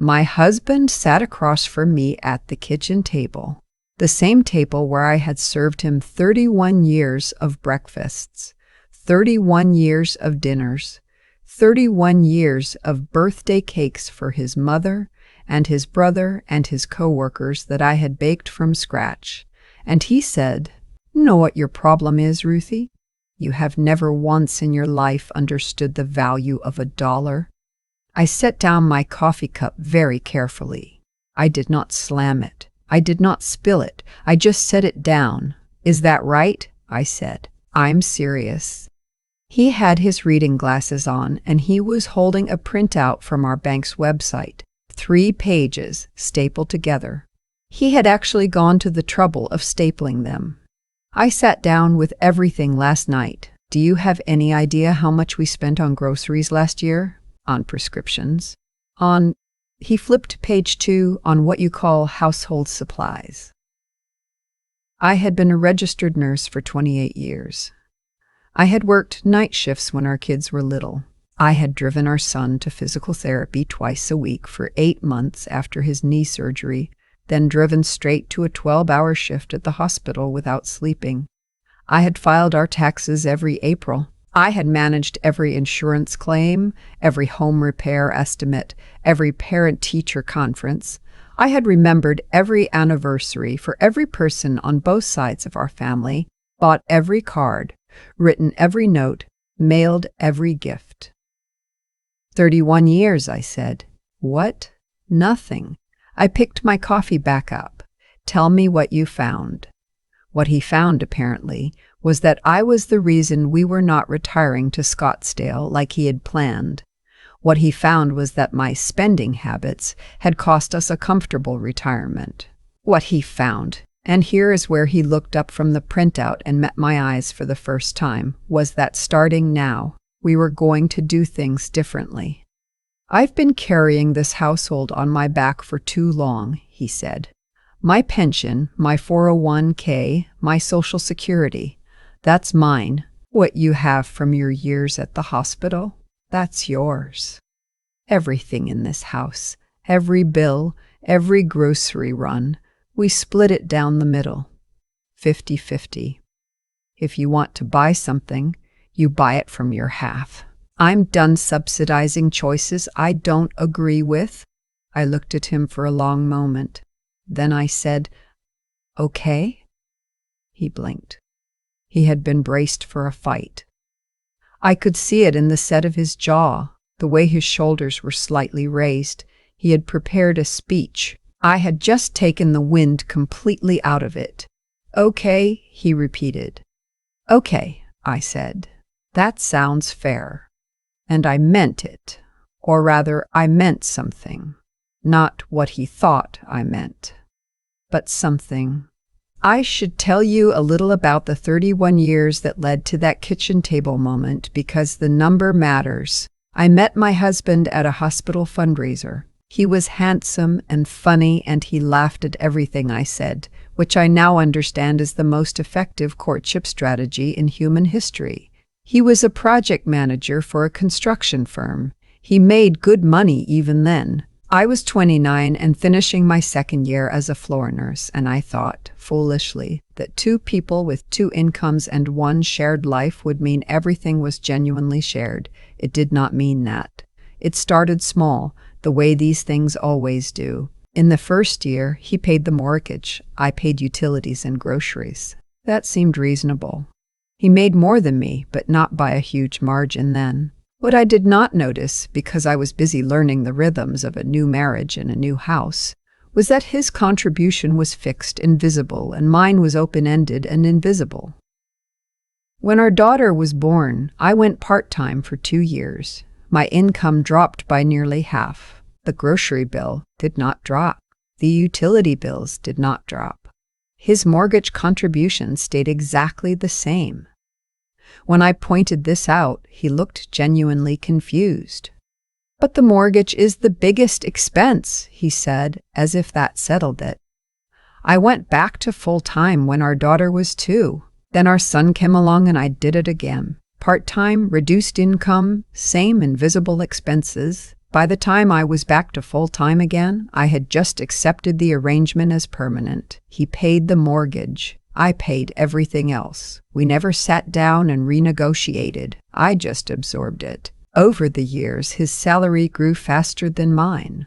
My husband sat across from me at the kitchen table, the same table where I had served him 31 years of breakfasts, 31 years of dinners, 31 years of birthday cakes for his mother and his brother and his coworkers that I had baked from scratch. And he said, "Know what your problem is, Ruthie? You have never once in your life understood the value of $1. I set down my coffee cup very carefully. I did not slam it. I did not spill it. I just set it down. "Is that right?" I said. "I'm serious." He had his reading glasses on, and he was holding a printout from our bank's website, 3 pages stapled together. He had actually gone to the trouble of stapling them. "I sat down with everything last night. Do you have any idea how much we spent on groceries last year? On prescriptions? On," he flipped to page 2, "on what you call household supplies." I had been a registered nurse for 28 years. I had worked night shifts when our kids were little. I had driven our son to physical therapy twice a week for 8 months after his knee surgery, then driven straight to a 12-hour shift at the hospital without sleeping. I had filed our taxes every April. I had managed every insurance claim, every home repair estimate, every parent-teacher conference. I had remembered every anniversary for every person on both sides of our family, bought every card, written every note, mailed every gift. 31 years, I said. What? Nothing. I picked my coffee back up. Tell me what you found. What he found, apparently, was that I was the reason we were not retiring to Scottsdale like he had planned. What he found was that my spending habits had cost us a comfortable retirement. What he found, and here is where he looked up from the printout and met my eyes for the first time, was that starting now, we were going to do things differently. "I've been carrying this household on my back for too long," he said. "My pension, my 401k, my Social Security, that's mine. What you have from your years at the hospital, that's yours. Everything in this house, every bill, every grocery run, we split it down the middle, 50-50. If you want to buy something, you buy it from your half. I'm done subsidizing choices I don't agree with." I looked at him for a long moment. Then I said, "Okay?" He blinked. He had been braced for a fight. I could see it in the set of his jaw, the way his shoulders were slightly raised. He had prepared a speech. I had just taken the wind completely out of it. "Okay," he repeated. "Okay," I said. "That sounds fair." And I meant it. Or rather, I meant something. Not what he thought I meant, but something. I should tell you a little about the 31 years that led to that kitchen table moment because the number matters. I met my husband at a hospital fundraiser. He was handsome and funny, and he laughed at everything I said, which I now understand is the most effective courtship strategy in human history. He was a project manager for a construction firm. He made good money even then. I was 29 and finishing my second year as a floor nurse, and I thought, foolishly, that 2 people with 2 incomes and 1 shared life would mean everything was genuinely shared. It did not mean that. It started small, the way these things always do. In the first year, he paid the mortgage. I paid utilities and groceries. That seemed reasonable. He made more than me, but not by a huge margin then. What I did not notice, because I was busy learning the rhythms of a new marriage and a new house, was that his contribution was fixed and visible, and mine was open-ended and invisible. When our daughter was born, I went part-time for 2 years. My income dropped by nearly half. The grocery bill did not drop. The utility bills did not drop. His mortgage contribution stayed exactly the same. When I pointed this out, he looked genuinely confused. "But the mortgage is the biggest expense," he said, as if that settled it. I went back to full-time when our daughter was 2. Then our son came along and I did it again. Part-time, reduced income, same invisible expenses, By the time I was back to full-time again, I had just accepted the arrangement as permanent. He paid the mortgage. I paid everything else. We never sat down and renegotiated. I just absorbed it. Over the years, his salary grew faster than mine.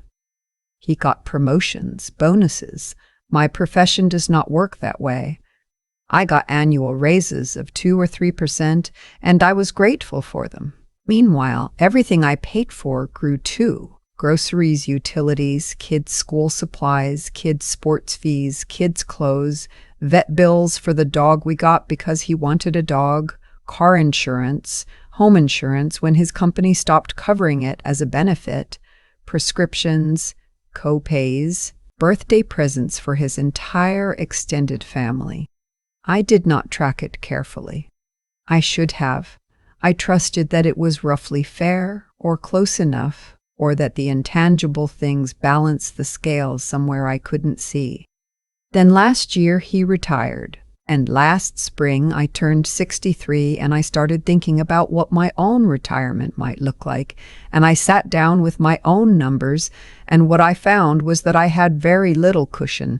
He got promotions, bonuses. My profession does not work that way. I got annual raises of 2 or 3%, and I was grateful for them. Meanwhile, everything I paid for grew too. Groceries, utilities, kids' school supplies, kids' sports fees, kids' clothes, vet bills for the dog we got because he wanted a dog, car insurance, home insurance when his company stopped covering it as a benefit, prescriptions, co-pays, birthday presents for his entire extended family. I did not track it carefully. I should have. I trusted that it was roughly fair or close enough, or that the intangible things balanced the scales somewhere I couldn't see. Then last year he retired, and last spring I turned 63 and I started thinking about what my own retirement might look like, and I sat down with my own numbers, and what I found was that I had very little cushion,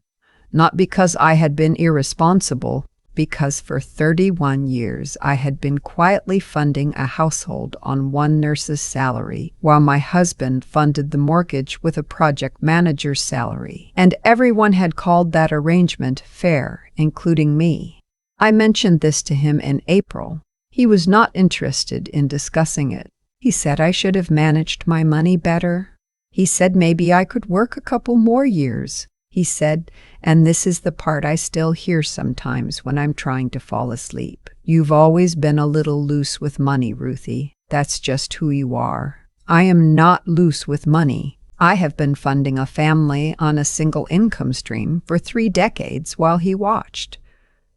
not because I had been irresponsible, because for 31 years I had been quietly funding a household on one nurse's salary, while my husband funded the mortgage with a project manager's salary. And everyone had called that arrangement fair, including me. I mentioned this to him in April. He was not interested in discussing it. He said I should have managed my money better. He said maybe I could work a couple more years. He said, and this is the part I still hear sometimes when I'm trying to fall asleep. You've always been a little loose with money, Ruthie. That's just who you are. I am not loose with money. I have been funding a family on a single income stream for 3 decades while he watched.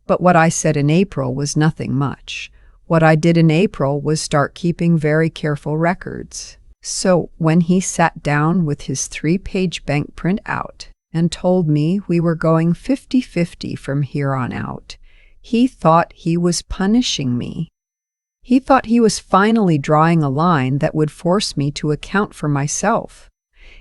But what I said in April was nothing much. What I did in April was start keeping very careful records. So when he sat down with his 3-page bank printout and told me we were going 50-50 from here on out, he thought he was punishing me. He thought he was finally drawing a line that would force me to account for myself.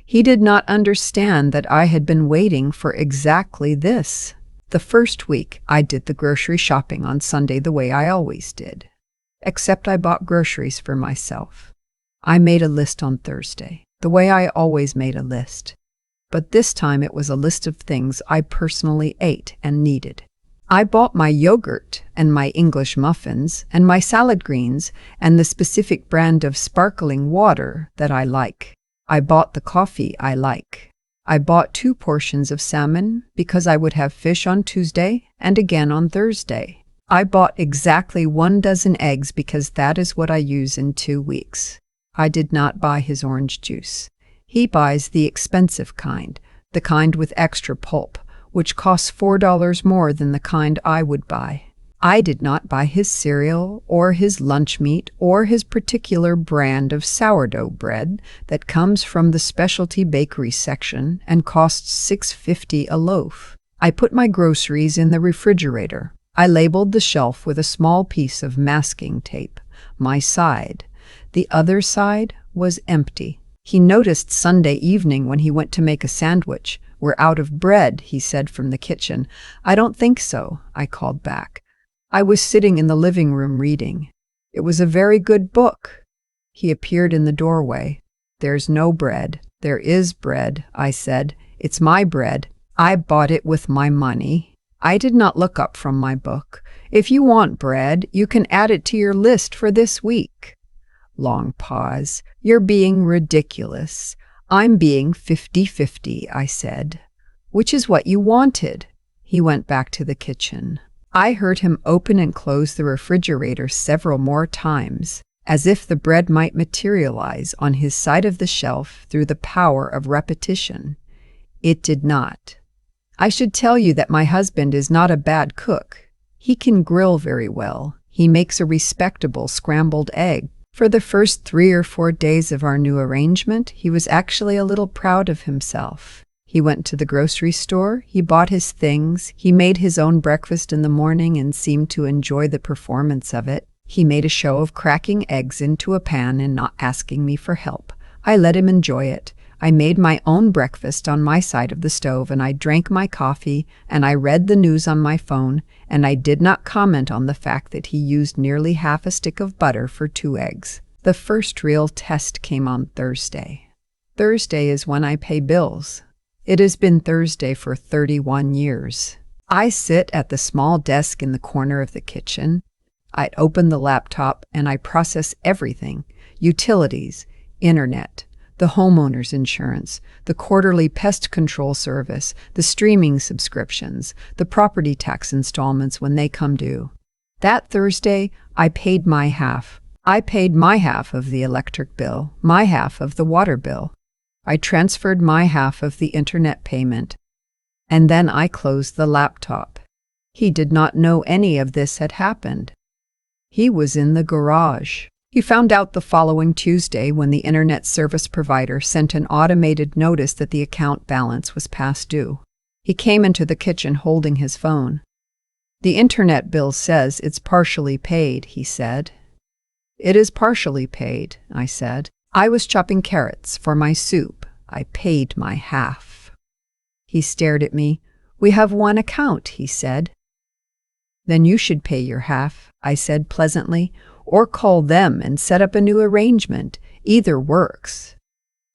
He did not understand that I had been waiting for exactly this. The first week, I did the grocery shopping on Sunday the way I always did, except I bought groceries for myself. I made a list on Thursday, the way I always made a list. But this time it was a list of things I personally ate and needed. I bought my yogurt and my English muffins and my salad greens and the specific brand of sparkling water that I like. I bought the coffee I like. I bought 2 portions of salmon because I would have fish on Tuesday and again on Thursday. I bought exactly 1 dozen eggs because that is what I use in 2 weeks. I did not buy his orange juice. He buys the expensive kind, the kind with extra pulp, which costs $4 more than the kind I would buy. I did not buy his cereal or his lunch meat or his particular brand of sourdough bread that comes from the specialty bakery section and costs $6.50 a loaf. I put my groceries in the refrigerator. I labeled the shelf with a small piece of masking tape, my side. The other side was empty. He noticed Sunday evening when he went to make a sandwich. We're out of bread, he said from the kitchen. I don't think so, I called back. I was sitting in the living room reading. It was a very good book. He appeared in the doorway. There's no bread. There is bread, I said. It's my bread. I bought it with my money. I did not look up from my book. If you want bread, you can add it to your list for this week. Long pause. You're being ridiculous. I'm being 50-50, I said. Which is what you wanted. He went back to the kitchen. I heard him open and close the refrigerator several more times, as if the bread might materialize on his side of the shelf through the power of repetition. It did not. I should tell you that my husband is not a bad cook. He can grill very well. He makes a respectable scrambled egg. For the first 3 or 4 days of our new arrangement, he was actually a little proud of himself. He went to the grocery store, he bought his things, he made his own breakfast in the morning and seemed to enjoy the performance of it. He made a show of cracking eggs into a pan and not asking me for help. I let him enjoy it. I made my own breakfast on my side of the stove, and I drank my coffee, and I read the news on my phone, and I did not comment on the fact that he used nearly half a stick of butter for 2 eggs. The first real test came on Thursday. Thursday is when I pay bills. It has been Thursday for 31 years. I sit at the small desk in the corner of the kitchen. I open the laptop and I process everything: utilities, internet, the homeowner's insurance, the quarterly pest control service, the streaming subscriptions, the property tax installments when they come due. That Thursday, I paid my half. I paid my half of the electric bill, my half of the water bill. I transferred my half of the internet payment. And then I closed the laptop. He did not know any of this had happened. He was in the garage. He found out the following Tuesday when the internet service provider sent an automated notice that the account balance was past due. He came into the kitchen holding his phone. "The internet bill says it's partially paid," he said. "It is partially paid," I said. "I was chopping carrots for my soup. I paid my half." He stared at me. "We have one account," he said. "Then you should pay your half," I said pleasantly, "or call them and set up a new arrangement. Either works."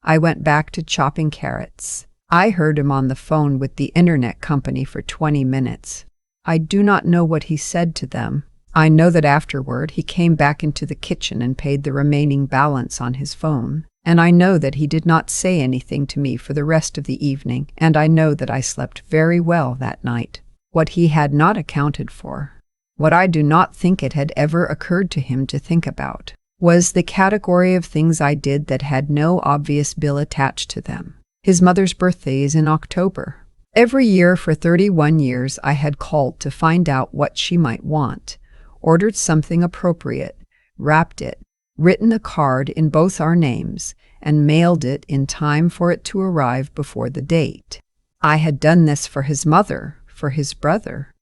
I went back to chopping carrots. I heard him on the phone with the internet company for 20 minutes. I do not know what he said to them. I know that afterward he came back into the kitchen and paid the remaining balance on his phone. And I know that he did not say anything to me for the rest of the evening, and I know that I slept very well that night. What he had not accounted for, what I do not think it had ever occurred to him to think about, was the category of things I did that had no obvious bill attached to them. His mother's birthday is in October. Every year for 31 years I had called to find out what she might want, ordered something appropriate, wrapped it, written a card in both our names, and mailed it in time for it to arrive before the date. I had done this for his mother, for his brother,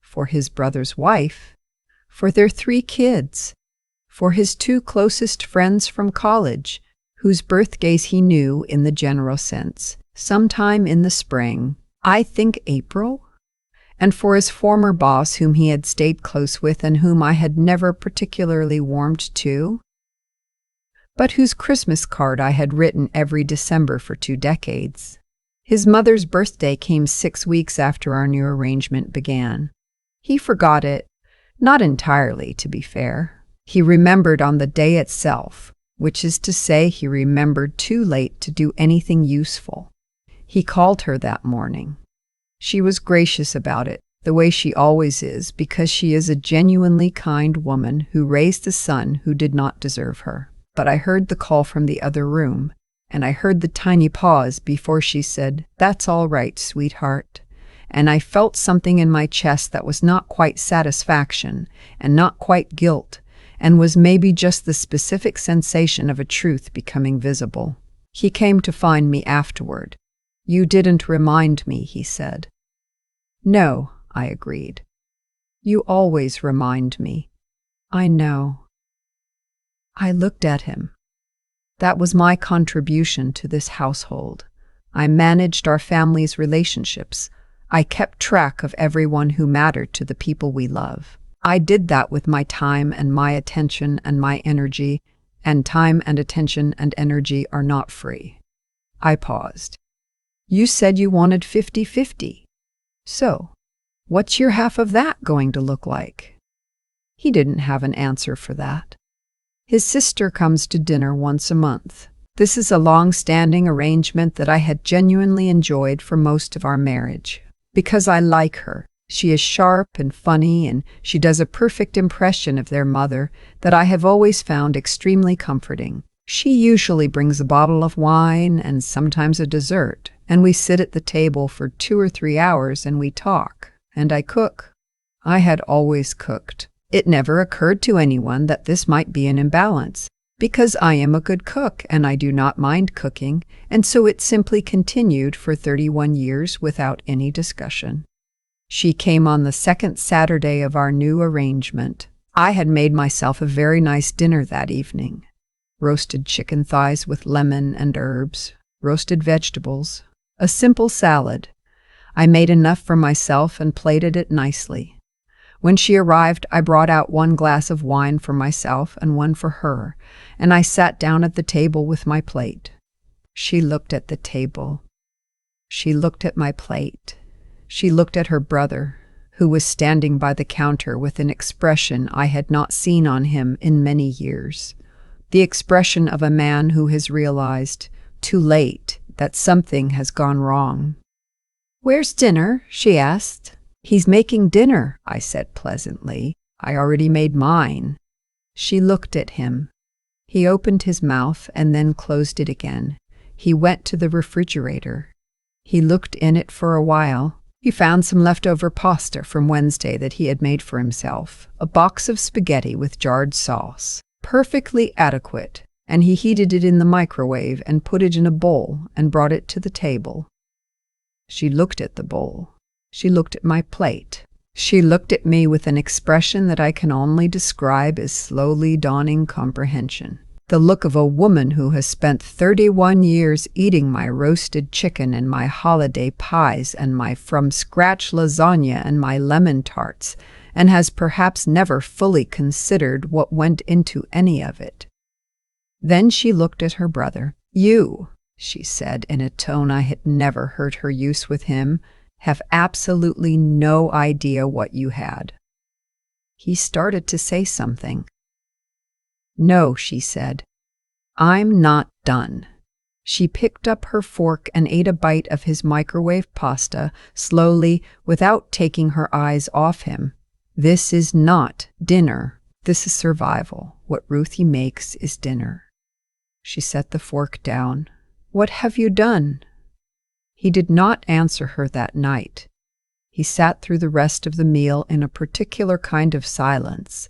for his brother's wife, for their 3 kids, for his 2 closest friends from college, whose birthdays he knew in the general sense, sometime in the spring, I think April, and for his former boss whom he had stayed close with and whom I had never particularly warmed to, but whose Christmas card I had written every December for 2 decades. His mother's birthday came 6 weeks after our new arrangement began. He forgot it, not entirely, to be fair. He remembered on the day itself, which is to say he remembered too late to do anything useful. He called her that morning. She was gracious about it, the way she always is, because she is a genuinely kind woman who raised a son who did not deserve her. But I heard the call from the other room, and I heard the tiny pause before she said, "That's all right, sweetheart." And I felt something in my chest that was not quite satisfaction and not quite guilt, and was maybe just the specific sensation of a truth becoming visible. He came to find me afterward. "You didn't remind me," he said. "No," I agreed. "You always remind me." "I know." I looked at him. That was my contribution to this household. I managed our family's relationships. I kept track of everyone who mattered to the people we love. I did that with my time and my attention and my energy, and time and attention and energy are not free. I paused. "You said you wanted 50-50. So, what's your half of that going to look like?" He didn't have an answer for that. His sister comes to dinner once a month. This is a long-standing arrangement that I had genuinely enjoyed for most of our marriage. Because I like her. She is sharp and funny, and she does a perfect impression of their mother that I have always found extremely comforting. She usually brings a bottle of wine and sometimes a dessert, and we sit at the table for 2 or 3 hours and we talk, and I cook. I had always cooked. It never occurred to anyone that this might be an imbalance, because I am a good cook and I do not mind cooking, and so it simply continued for 31 years without any discussion. She came on the 2nd Saturday of our new arrangement. I had made myself a very nice dinner that evening. roasted chicken thighs with lemon and herbs, roasted vegetables, a simple salad. I made enough for myself and plated it nicely. When she arrived, I brought out 1 glass of wine for myself and 1 for her, and I sat down at the table with my plate. She looked at the table. She looked at my plate. She looked at her brother, who was standing by the counter with an expression I had not seen on him in many years. The expression of a man who has realized, too late, that something has gone wrong. "Where's dinner?" she asked. "He's making dinner," I said pleasantly. "I already made mine." She looked at him. He opened his mouth and then closed it again. He went to the refrigerator. He looked in it for a while. He found some leftover pasta from Wednesday that he had made for himself, a box of spaghetti with jarred sauce, perfectly adequate, and he heated it in the microwave and put it in a bowl and brought it to the table. She looked at the bowl. She looked at my plate. She looked at me with an expression that I can only describe as slowly dawning comprehension. The look of a woman who has spent 31 years eating my roasted chicken and my holiday pies and my from-scratch lasagna and my lemon tarts, and has perhaps never fully considered what went into any of it. Then she looked at her brother. "You," she said in a tone I had never heard her use with him, "have absolutely no idea what you had." He started to say something. "No," she said. "I'm not done." She picked up her fork and ate a bite of his microwave pasta, slowly, without taking her eyes off him. "This is not dinner. This is survival. What Ruthie makes is dinner." She set the fork down. "What have you done?" He did not answer her that night. He sat through the rest of the meal in a particular kind of silence,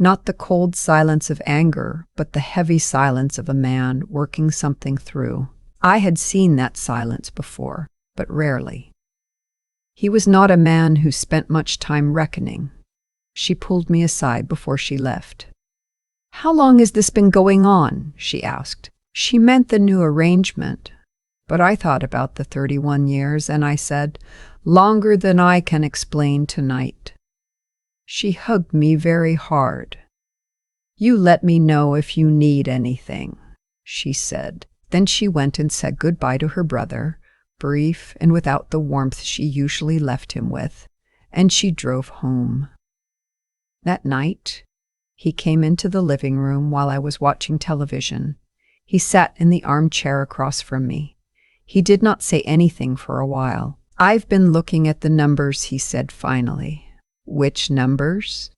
not the cold silence of anger, but the heavy silence of a man working something through. I had seen that silence before, but rarely. He was not a man who spent much time reckoning. She pulled me aside before she left. "How long has this been going on?" she asked. She meant the new arrangement. But I thought about the 31 years, and I said, "Longer than I can explain tonight." She hugged me very hard. "You let me know if you need anything," she said. Then she went and said goodbye to her brother, brief and without the warmth she usually left him with, and she drove home. That night, he came into the living room while I was watching television. He sat in the armchair across from me. He did not say anything for a while. "I've been looking at the numbers," he said finally. "Which numbers?"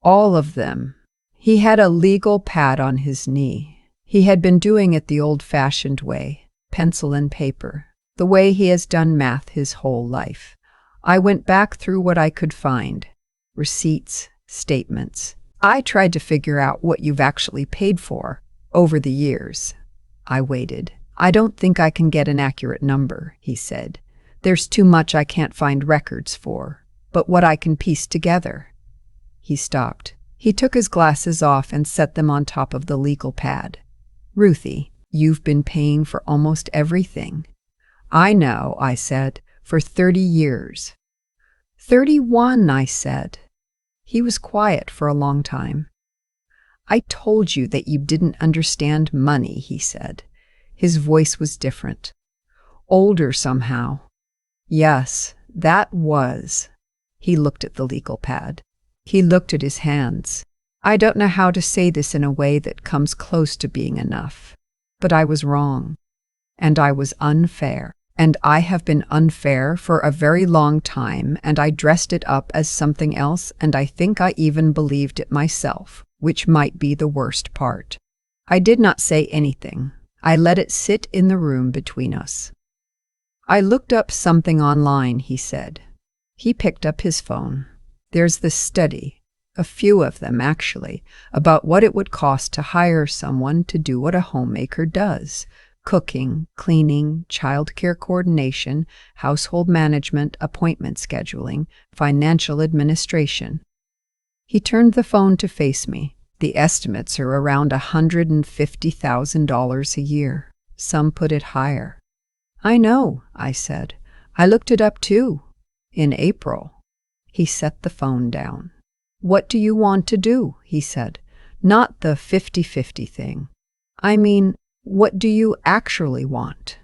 "All of them." He had a legal pad on his knee. He had been doing it the old-fashioned way, pencil and paper, the way he has done math his whole life. I went back through what I could find. Receipts, statements. I tried to figure out what you've actually paid for over the years. I waited. "I don't think I can get an accurate number," he said. "There's too much I can't find records for, but what I can piece together." He stopped. He took his glasses off and set them on top of the legal pad. "Ruthie, you've been paying for almost everything." "I know," I said, "for 30 years. 31, I said. He was quiet for a long time. "I told you that you didn't understand money," he said. His voice was different. Older somehow. "Yes, that was." He looked at the legal pad. He looked at his hands. "I don't know how to say this in a way that comes close to being enough, but I was wrong. And I was unfair. And I have been unfair for a very long time, and I dressed it up as something else, and I think I even believed it myself, which might be the worst part. I did not say anything. I let it sit in the room between us. "I looked up something online," he said. He picked up his phone. "There's this study, a few of them actually, about what it would cost to hire someone to do what a homemaker does. Cooking, cleaning, childcare coordination, household management, appointment scheduling, financial administration." He turned the phone to face me. The estimates are around $150,000 a year. Some put it higher. I know, I said. I looked it up too. In April. He set the phone down. What do you want to do? He said. Not the 50-50 thing. I mean, what do you actually want?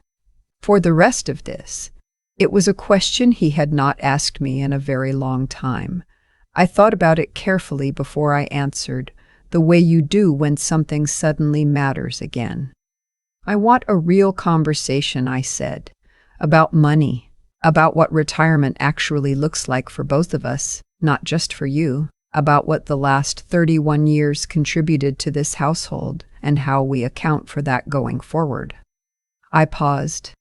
For the rest of this, it was a question he had not asked me in a very long time. I thought about it carefully before I answered, the way you do when something suddenly matters again. I want a real conversation, I said, about money, about what retirement actually looks like for both of us, not just for you, about what the last 31 years contributed to this household and how we account for that going forward. I paused.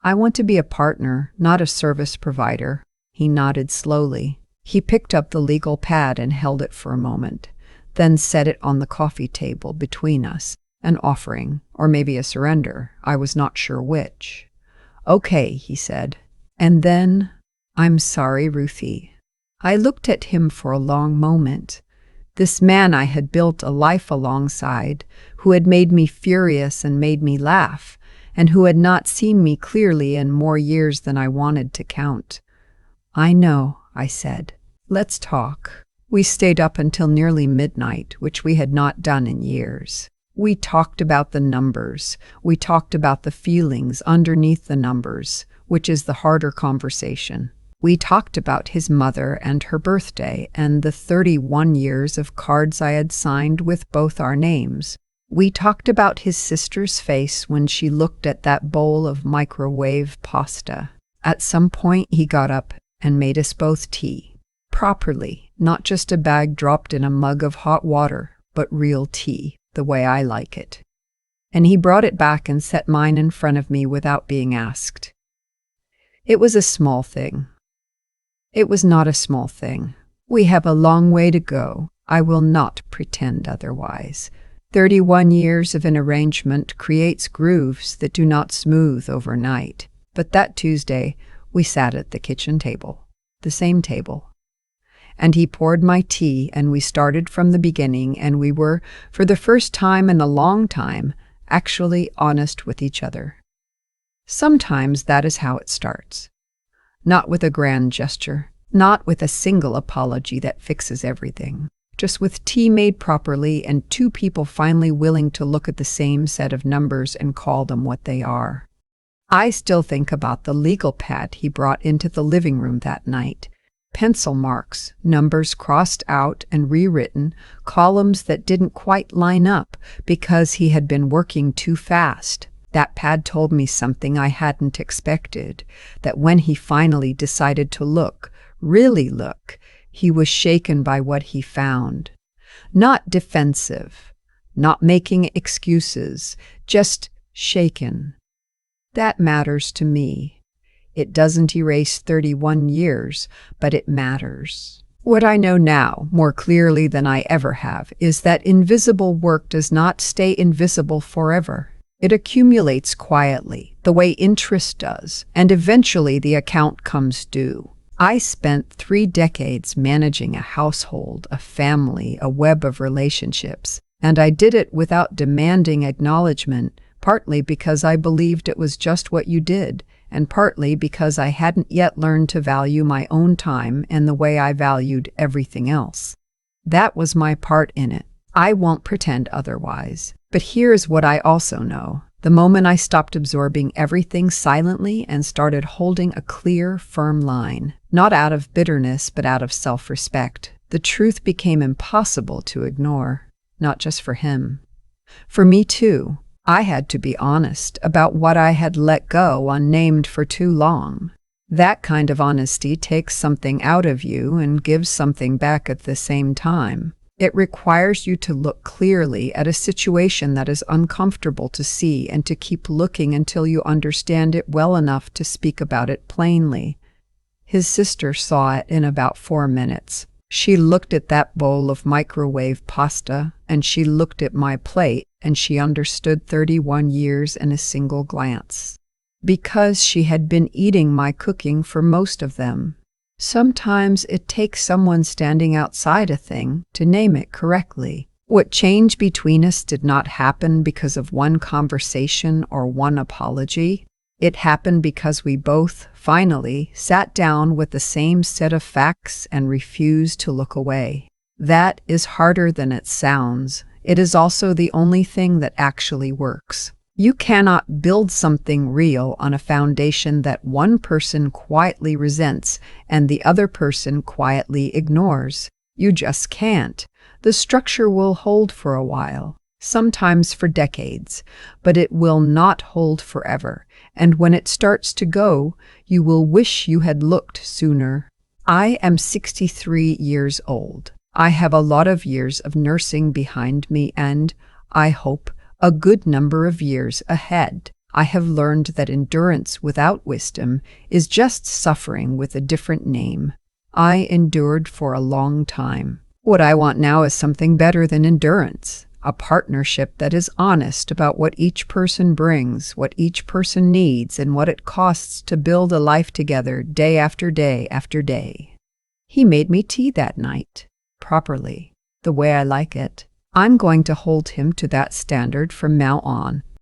I want to be a partner, not a service provider. He nodded slowly. He picked up the legal pad and held it for a moment, then set it on the coffee table between us, an offering, or maybe a surrender. I was not sure which. Okay, he said. And then, I'm sorry, Ruthie. I looked at him for a long moment. This man I had built a life alongside, who had made me furious and made me laugh, and who had not seen me clearly in more years than I wanted to count. I know, I said. Let's talk. We stayed up until nearly midnight, which we had not done in years. We talked about the numbers. We talked about the feelings underneath the numbers, which is the harder conversation. We talked about his mother and her birthday and the 31 years of cards I had signed with both our names. We talked about his sister's face when she looked at that bowl of microwave pasta. At some point, he got up and made us both tea. Properly, not just a bag dropped in a mug of hot water, but real tea, the way I like it. And he brought it back and set mine in front of me without being asked. It was a small thing. It was not a small thing. We have a long way to go. I will not pretend otherwise. 31 years of an arrangement creates grooves that do not smooth overnight. But that Tuesday, we sat at the kitchen table, the same table. And he poured my tea, and we started from the beginning, and we were, for the first time in a long time, actually honest with each other. Sometimes that is how it starts. Not with a grand gesture, not with a single apology that fixes everything, just with tea made properly and two people finally willing to look at the same set of numbers and call them what they are. I still think about the legal pad he brought into the living room that night. Pencil marks, numbers crossed out and rewritten, columns that didn't quite line up because he had been working too fast. That pad told me something I hadn't expected, that when he finally decided to look, really look, he was shaken by what he found. Not defensive, not making excuses, just shaken. That matters to me. It doesn't erase 31 years, but it matters. What I know now, more clearly than I ever have, is that invisible work does not stay invisible forever. It accumulates quietly, the way interest does, and eventually the account comes due. I spent 3 decades managing a household, a family, a web of relationships, and I did it without demanding acknowledgement, partly because I believed it was just what you did, and partly because I hadn't yet learned to value my own time and the way I valued everything else. That was my part in it. I won't pretend otherwise. But here's what I also know. The moment I stopped absorbing everything silently and started holding a clear, firm line, not out of bitterness, but out of self-respect, the truth became impossible to ignore, not just for him. For me too. I had to be honest about what I had let go unnamed for too long. That kind of honesty takes something out of you and gives something back at the same time. It requires you to look clearly at a situation that is uncomfortable to see and to keep looking until you understand it well enough to speak about it plainly. His sister saw it in about 4 minutes. She looked at that bowl of microwave pasta, and she looked at my plate, and she understood 31 years in a single glance. Because she had been eating my cooking for most of them. Sometimes it takes someone standing outside a thing to name it correctly. What changed between us did not happen because of one conversation or one apology. It happened because we both, finally, sat down with the same set of facts and refused to look away. That is harder than it sounds. It is also the only thing that actually works. You cannot build something real on a foundation that one person quietly resents and the other person quietly ignores. You just can't. The structure will hold for a while, sometimes for decades, but it will not hold forever. And when it starts to go, you will wish you had looked sooner. I am 63 years old. I have a lot of years of nursing behind me and, I hope, a good number of years ahead. I have learned that endurance without wisdom is just suffering with a different name. I endured for a long time. What I want now is something better than endurance, a partnership that is honest about what each person brings, what each person needs, and what it costs to build a life together day after day after day. He made me tea that night, properly, the way I like it. I'm going to hold him to that standard from now on.